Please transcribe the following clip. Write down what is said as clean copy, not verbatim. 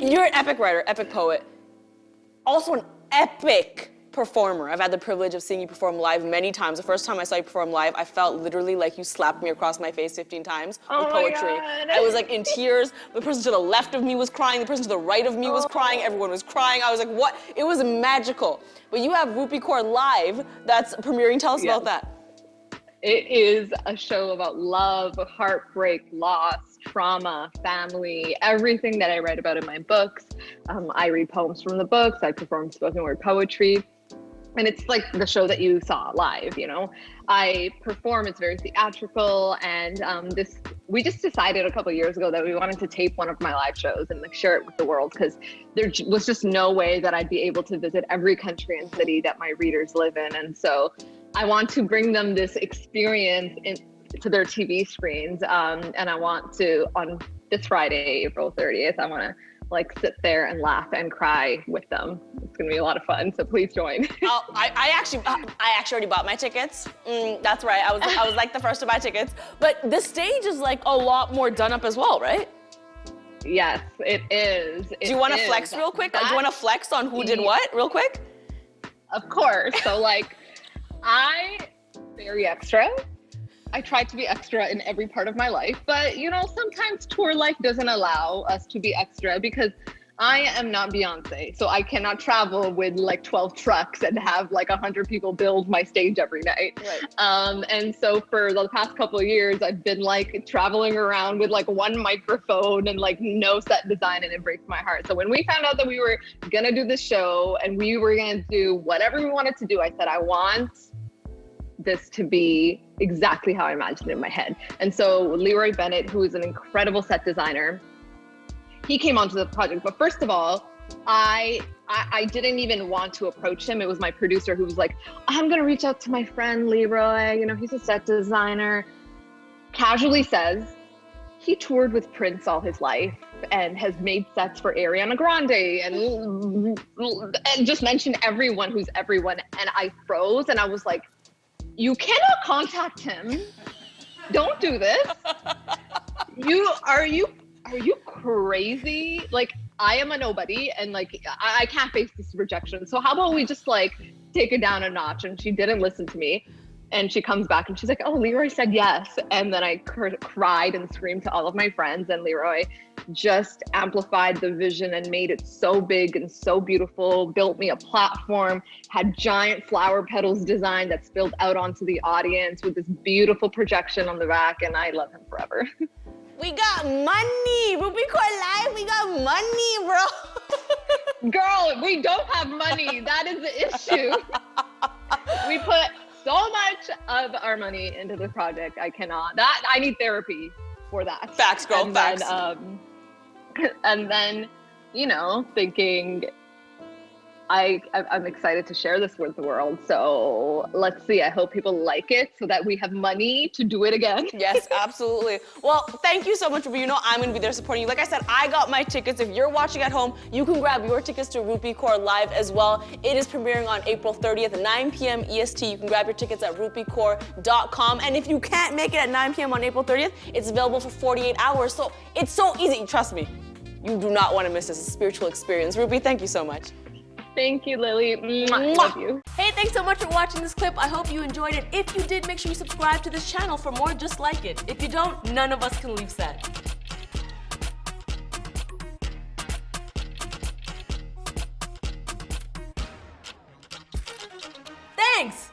You're an epic writer, epic poet, also an epic performer. I've had the privilege of seeing you perform live many times. The first time I saw you perform live, I felt literally like you slapped me across my face 15 times with poetry. I was like in tears. The person to the left of me was crying. The person to the right of me was crying. Everyone was crying. I was like, what? It was magical. But you have Rupi Kaur Live that's premiering. Tell us about that. It is a show about love, heartbreak, loss, trauma, family, everything that I write about in my books. I read poems from the books. I perform spoken word poetry. And it's like the show that you saw live, you know. I perform, it's very theatrical, and we just decided a couple of years ago that we wanted to tape one of my live shows and like share it with the world, because there was just no way that I'd be able to visit every country and city that my readers live in. And so I want to bring them this experience to their TV screens. And I want to, on this Friday, April 30th, I want to like sit there and laugh and cry with them. It's gonna be a lot of fun, so please join. I actually already bought my tickets. That's right, I was like the first to buy tickets. But the stage is like a lot more done up as well, right? Yes, it is. Do you want to flex real quick? Do you want to flex on who did what real quick? Of course. So like, very extra. I try to be extra in every part of my life, but you know, sometimes tour life doesn't allow us to be extra because I am not Beyonce. So I cannot travel with like 12 trucks and have like 100 people build my stage every night. Right. And so for the past couple of years, I've been like traveling around with like one microphone and like no set design, and it breaks my heart. So when we found out that we were gonna do this show and we were gonna do whatever we wanted to do, I said, I want this to be exactly how I imagined it in my head. And so Leroy Bennett, who is an incredible set designer, he came onto the project. But first of all, I didn't even want to approach him. It was my producer who was like, I'm gonna reach out to my friend Leroy, you know, he's a set designer. Casually says, he toured with Prince all his life and has made sets for Ariana Grande and just mentioned everyone who's everyone. And I froze and I was like, you cannot contact him. Don't do this. Are you crazy? Like, I am a nobody and like, I can't face this rejection. So how about we just like take it down a notch? And she didn't listen to me. And she comes back and she's like, oh, Leroy said yes. And then I cried and screamed to all of my friends, and Leroy just amplified the vision and made it so big and so beautiful, built me a platform, had giant flower petals design that spilled out onto the audience with this beautiful projection on the back, and I love him forever. We got money, Rupi Kaur Live, we got money, bro. Girl, we don't have money, that is the issue. We put so much of our money into the project. I need therapy for that. Facts, girl, and facts. And then, you know, thinking I'm excited to share this with the world. So let's see, I hope people like it so that we have money to do it again. Yes, absolutely. Well, thank you so much, Rupi. You know I'm gonna be there supporting you. Like I said, I got my tickets. If you're watching at home, you can grab your tickets to Rupi Kaur Live as well. It is premiering on April 30th, 9 p.m. EST. You can grab your tickets at rupikaur.com. And if you can't make it at 9 p.m. on April 30th, it's available for 48 hours. So it's so easy, trust me. You do not wanna miss this. It's a spiritual experience. Rupi, thank you so much. Thank you, Lily. Mwah. Love you. Hey, thanks so much for watching this clip. I hope you enjoyed it. If you did, make sure you subscribe to this channel for more just like it. If you don't, none of us can leave set. Thanks!